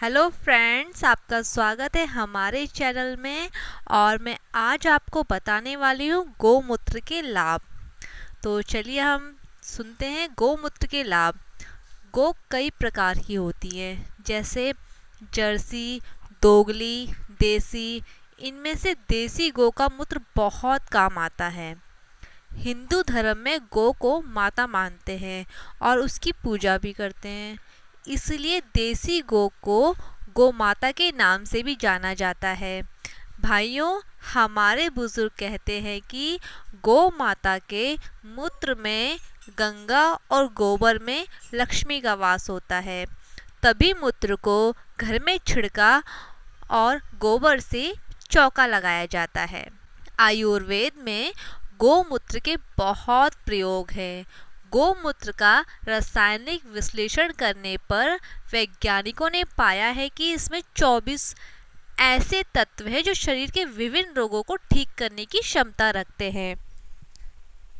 Hello friends, आपका स्वागत है हमारे चैनल में। और मैं आज आपको बताने वाली हूँ गौमूत्र के लाभ। तो चलिए हम सुनते हैं गौमूत्र के लाभ। गौ कई प्रकार की होती है, जैसे जर्सी, दोगली, देसी। इनमें से देसी गौ का मूत्र बहुत काम आता है। हिंदू धर्म में गौ को माता मानते हैं और उसकी पूजा भी करते हैं। इसलिए देसी गौ को गौ माता के नाम से भी जाना जाता है। भाइयों, हमारे बुजुर्ग कहते हैं कि गौ माता के मूत्र में गंगा और गोबर में लक्ष्मी का वास होता है। तभी मूत्र को घर में छिड़का और गोबर से चौका लगाया जाता है। आयुर्वेद में गौमूत्र के बहुत प्रयोग हैं। गौमूत्र का रासायनिक विश्लेषण करने पर वैज्ञानिकों ने पाया है कि इसमें 24 ऐसे तत्व हैं जो शरीर के विभिन्न रोगों को ठीक करने की क्षमता रखते हैं।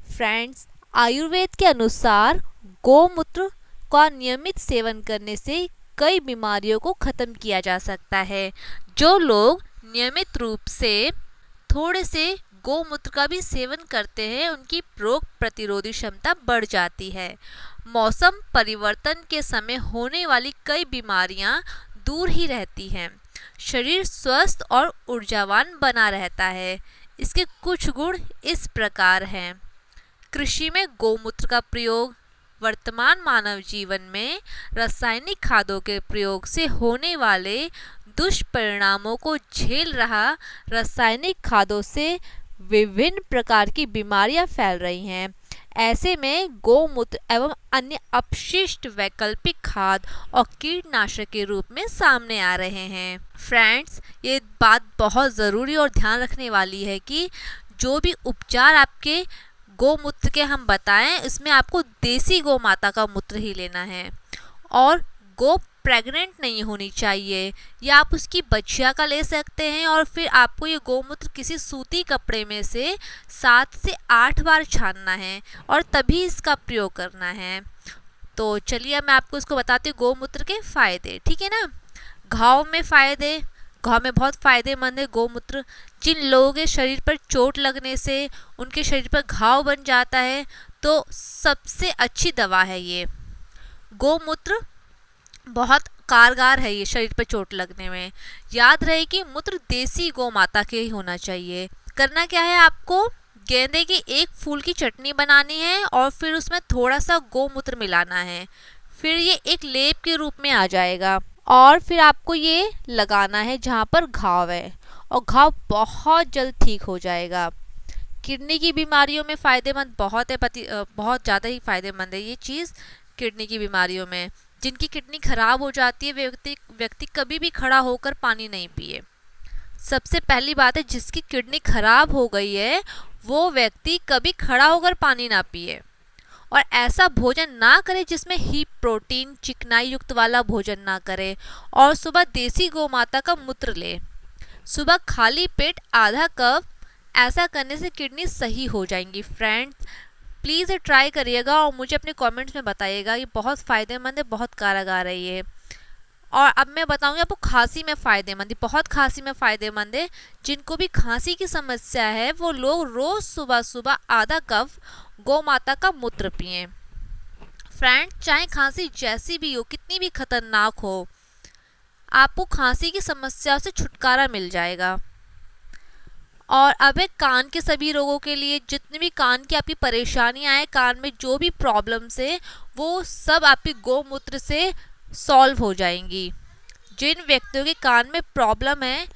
फ्रेंड्स, आयुर्वेद के अनुसार गौमूत्र का नियमित सेवन करने से कई बीमारियों को खत्म किया जा सकता है। जो लोग नियमित रूप से थोड़े से गौमूत्र का भी सेवन करते हैं, उनकी रोग प्रतिरोधी क्षमता बढ़ जाती है। मौसम परिवर्तन के समय होने वाली कई बीमारियां दूर ही रहती हैं। शरीर स्वस्थ और ऊर्जावान बना रहता है। इसके कुछ गुण इस प्रकार हैं। कृषि में गौमूत्र का प्रयोग। वर्तमान मानव जीवन में रासायनिक खादों के प्रयोग से होने वाले दुष्परिणामों को झेल रहा। रासायनिक खादों से विभिन्न प्रकार की बीमारियां फैल रही हैं। ऐसे में गौमूत्र एवं अन्य अपशिष्ट वैकल्पिक खाद और कीटनाशक के रूप में सामने आ रहे हैं। फ्रेंड्स, ये बात बहुत ज़रूरी और ध्यान रखने वाली है कि जो भी उपचार आपके गौमूत्र के हम बताएं, इसमें आपको देसी गौ माता का मूत्र ही लेना है। और गौ प्रेग्नेंट नहीं होनी चाहिए, या आप उसकी बच्चिया का ले सकते हैं। और फिर आपको ये गौमूत्र किसी सूती कपड़े में से 7 से 8 बार छानना है और तभी इसका प्रयोग करना है। तो चलिए मैं आपको इसको बताती हूँ गौमूत्र के फ़ायदे, ठीक है ना। घाव में फ़ायदे। घाव में बहुत फ़ायदेमंद है गौमूत्र। जिन लोगों के शरीर पर चोट लगने से उनके शरीर पर घाव बन जाता है, तो सबसे अच्छी दवा है ये गौमूत्र। बहुत कारगर है ये शरीर पर चोट लगने में। याद रहे कि मूत्र देसी गौ माता के ही होना चाहिए। करना क्या है, आपको गेंदे के एक फूल की चटनी बनानी है और फिर उसमें थोड़ा सा गौमूत्र मिलाना है। फिर ये एक लेप के रूप में आ जाएगा और फिर आपको ये लगाना है जहाँ पर घाव है, और घाव बहुत जल्द ठीक हो जाएगा। किडनी की बीमारियों में फ़ायदेमंद बहुत है, बहुत ज़्यादा ही फ़ायदेमंद है ये चीज़। किडनी की बीमारियों में जिनकी किडनी खराब हो जाती है, व्यक्ति कभी भी खड़ा होकर पानी नहीं पिए। सबसे पहली बात है, जिसकी किडनी खराब हो गई है वो व्यक्ति कभी खड़ा होकर पानी ना पिए। और ऐसा भोजन ना करे जिसमें ही प्रोटीन चिकनाई युक्त वाला भोजन ना करे। और सुबह देसी गौ माता का मूत्र ले। सुबह खाली पेट आधा कप। ऐसा करने से किडनी सही हो जाएंगी। फ्रेंड्स, प्लीज़ ट्राई करिएगा और मुझे अपने कमेंट्स में बताइएगा। ये बहुत फ़ायदेमंद है, बहुत कारगर है ये। और अब मैं बताऊंगी आपको खांसी में फ़ायदेमंद है। बहुत खांसी में फ़ायदेमंद है। जिनको भी खांसी की समस्या है वो लोग रोज़ सुबह सुबह आधा कप गौ माता का मूत्र पिएं। फ्रेंड्स, चाहे खांसी जैसी भी हो, कितनी भी खतरनाक हो, आपको खांसी की समस्या से छुटकारा मिल जाएगा। और अब है कान के सभी रोगों के लिए। जितनी भी कान की आपकी परेशानियां हैं, कान में जो भी प्रॉब्लम्स है, वो सब आपकी गौमूत्र से सॉल्व हो जाएंगी। जिन व्यक्तियों के कान में प्रॉब्लम है,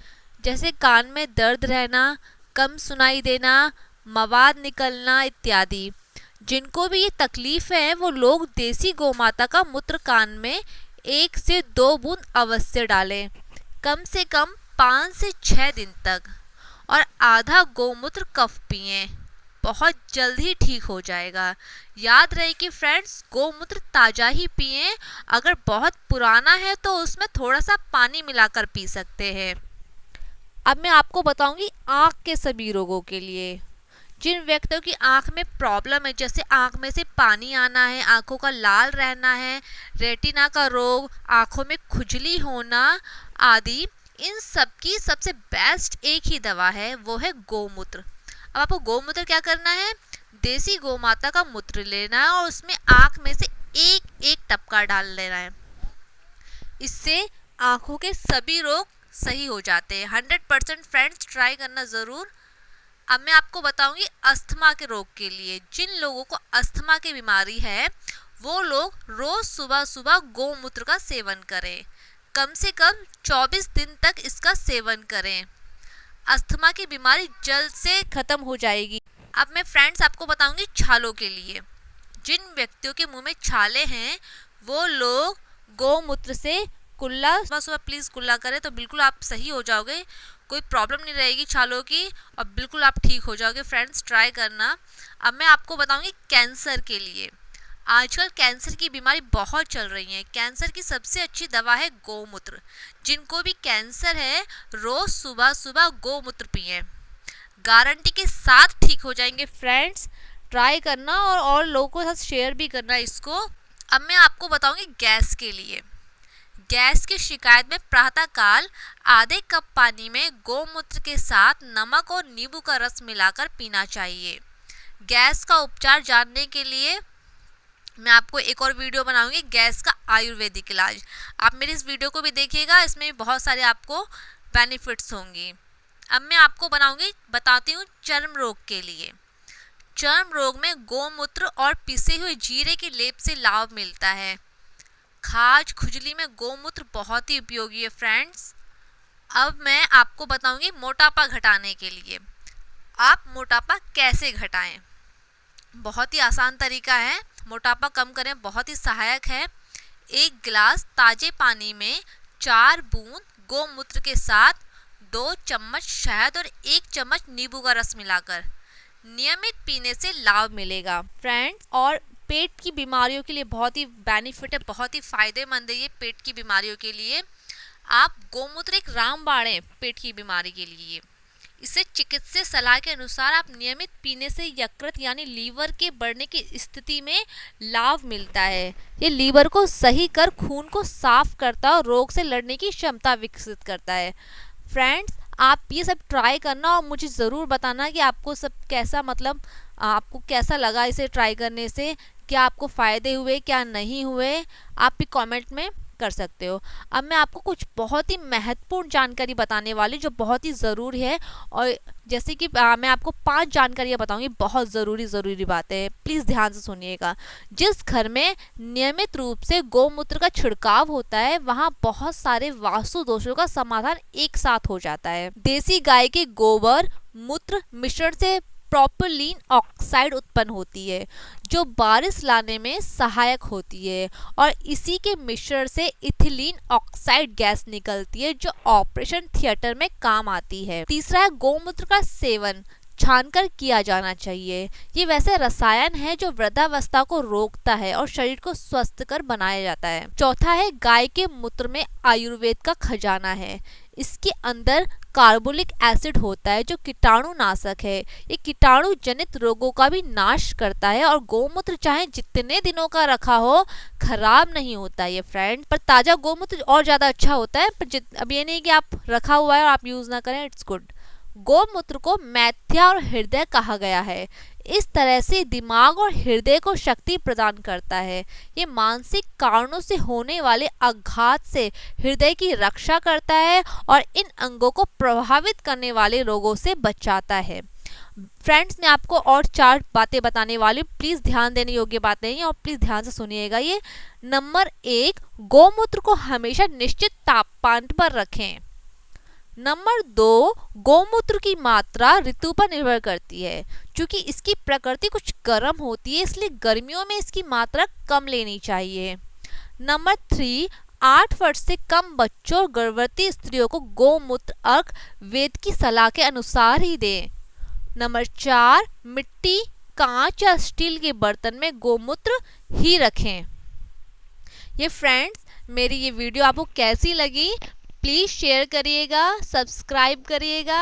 जैसे कान में दर्द रहना, कम सुनाई देना, मवाद निकलना इत्यादि, जिनको भी ये तकलीफ है, वो लोग देसी गौ माता का मूत्र कान में 1 से 2 बूंद अवश्य डालें, कम से कम 5 से 6 दिन तक। और आधा गौमूत्र कफ पिएं, बहुत जल्द ही ठीक हो जाएगा। याद रहे कि फ्रेंड्स, गौमूत्र ताज़ा ही पिएं। अगर बहुत पुराना है तो उसमें थोड़ा सा पानी मिलाकर पी सकते हैं। अब मैं आपको बताऊंगी आँख के सभी रोगों के लिए। जिन व्यक्तियों की आंख में प्रॉब्लम है, जैसे आंख में से पानी आना है, आंखों का लाल रहना है, रेटिना का रोग, आंखों में खुजली होना आदि, इन सब की सबसे बेस्ट एक ही दवा है, वो है गोमूत्र। अब आपको गोमूत्र क्या करना है, देसी गौ माता का मूत्र लेना है और उसमें आंख में से एक एक टपका डाल लेना है। इससे आंखों के सभी रोग सही हो जाते हैं। 100% फ्रेंड्स ट्राई करना ज़रूर। अब मैं आपको बताऊंगी अस्थमा के रोग के लिए। जिन लोगों को अस्थमा की बीमारी है वो लोग रोज सुबह सुबह गोमूत्र का सेवन करें, कम से कम 24 दिन तक इसका सेवन करें। अस्थमा की बीमारी जल्द से खत्म हो जाएगी। अब मैं फ्रेंड्स आपको बताऊंगी छालों के लिए। जिन व्यक्तियों के मुंह में छाले हैं वो लोग गोमूत्र से कुल्ला सुबह सुबह प्लीज़ कुल्ला करें, तो बिल्कुल आप सही हो जाओगे, कोई प्रॉब्लम नहीं रहेगी छालों की और बिल्कुल आप ठीक हो जाओगे। फ्रेंड्स ट्राई करना। अब मैं आपको बताऊंगी कैंसर के लिए। आजकल कैंसर की बीमारी बहुत चल रही है। कैंसर की सबसे अच्छी दवा है गोमूत्र। जिनको भी कैंसर है रोज सुबह सुबह गोमूत्र पिएं, गारंटी के साथ ठीक हो जाएंगे। फ्रेंड्स ट्राई करना और लोगों के साथ शेयर भी करना इसको। अब मैं आपको बताऊंगी गैस के लिए। गैस की शिकायत में प्रातःकाल आधे कप पानी में गोमूत्र के साथ नमक और नींबू का रस मिलाकर पीना चाहिए। गैस का उपचार जानने के लिए मैं आपको एक और वीडियो बनाऊंगी, गैस का आयुर्वेदिक इलाज। आप मेरी इस वीडियो को भी देखिएगा, इसमें भी बहुत सारे आपको बेनिफिट्स होंगी। अब मैं आपको बताती हूँ चर्म रोग के लिए। चर्म रोग में गोमूत्र और पिसे हुए जीरे के लेप से लाभ मिलता है। खाज खुजली में गोमूत्र बहुत ही उपयोगी है फ्रेंड्स। अब मैं आपको बताऊंगी मोटापा घटाने के लिए। आप मोटापा कैसे घटाएं? बहुत ही आसान तरीका है, मोटापा कम करें, बहुत ही सहायक है। 1 गिलास ताजे पानी में 4 बूंद गोमूत्र के साथ 2 चम्मच शहद और 1 चम्मच नींबू का रस मिलाकर नियमित पीने से लाभ मिलेगा फ्रेंड्स। और पेट की बीमारियों के लिए बहुत ही बेनिफिट है, बहुत ही फायदेमंद है ये पेट की बीमारियों के लिए। आप गोमूत्र एक रामबाण है पेट की बीमारी के लिए। इसे चिकित्सकीय सलाह के अनुसार आप नियमित पीने से यकृत यानी लीवर के बढ़ने की स्थिति में लाभ मिलता है। ये लीवर को सही कर खून को साफ करता है और रोग से लड़ने की क्षमता विकसित करता है। फ्रेंड्स आप ये सब ट्राई करना और मुझे ज़रूर बताना कि आपको सब कैसा आपको कैसा लगा इसे ट्राई करने से, क्या आपको फ़ायदे हुए क्या नहीं हुए, आप भी कमेंट में कर सकते हो। अब मैं आपको कुछ बहुत ही महत्वपूर्ण जानकारी बताने वाली जो बहुत ही ज़रूरी है, और जैसे कि मैं आपको 5 जानकारियाँ बताऊंगी, बहुत ज़रूरी बातें हैं, प्लीज़ ध्यान से सुनिएगा। जिस घर में नियमित रूप से गोमूत्र का छिड़काव होता है वहाँ बहुत सारे वास्तु दोषों का समाधान एक साथ हो जाता है। देसी गाय के गोबर मूत्र मिश्रण से प्रोपिलीन ऑक्साइड उत्पन्न होती है जो बारिश लाने में सहायक होती है, और इसी के मिश्रण से इथिलीन ऑक्साइड गैस निकलती है जो ऑपरेशन थिएटर में काम आती है। तीसरा है गोमूत्र का सेवन छानकर किया जाना चाहिए। ये वैसे रसायन है जो वृद्धावस्था को रोकता है और शरीर को स्वस्थ कर बनाया जाता है। चौथा है गाय के मूत्र में आयुर्वेद का खजाना है। इसके अंदर कार्बोलिक एसिड होता है जो कीटाणुनाशक है। ये कीटाणु जनित रोगों का भी नाश करता है और गोमूत्र चाहे जितने दिनों का रखा हो खराब नहीं होता है। ये फ्रेंड पर ताज़ा गोमूत्र और ज़्यादा अच्छा होता है, पर अब ये नहीं कि आप रखा हुआ है और आप यूज़ ना करें, इट्स गुड। गोमूत्र को मैथ्या और हृदय कहा गया है। इस तरह से दिमाग और हृदय को शक्ति प्रदान करता है। ये मानसिक कारणों से होने वाले आघात से हृदय की रक्षा करता है और इन अंगों को प्रभावित करने वाले रोगों से बचाता है। फ्रेंड्स मैं आपको और 4 बातें बताने वाली हूँ, प्लीज़ ध्यान देने योग्य बातें हैं और प्लीज़ ध्यान से सुनिएगा ये। नंबर 1, गोमूत्र को हमेशा निश्चित तापमान पर रखें। नंबर 2, गोमूत्र की मात्रा ऋतु पर निर्भर करती है। क्योंकि इसकी प्रकृति कुछ गर्म होती है इसलिए गर्मियों में इसकी मात्रा कम लेनी चाहिए। नंबर 3, 8 वर्ष से कम बच्चों और गर्भवती स्त्रियों को गोमूत्र अर्घ वेद की सलाह के अनुसार ही दें। नंबर 4, मिट्टी, कांच या स्टील के बर्तन में गोमूत्र ही रखें। ये फ्रेंड्स मेरी ये वीडियो आपको कैसी लगी प्लीज़ शेयर करिएगा, सब्सक्राइब करिएगा।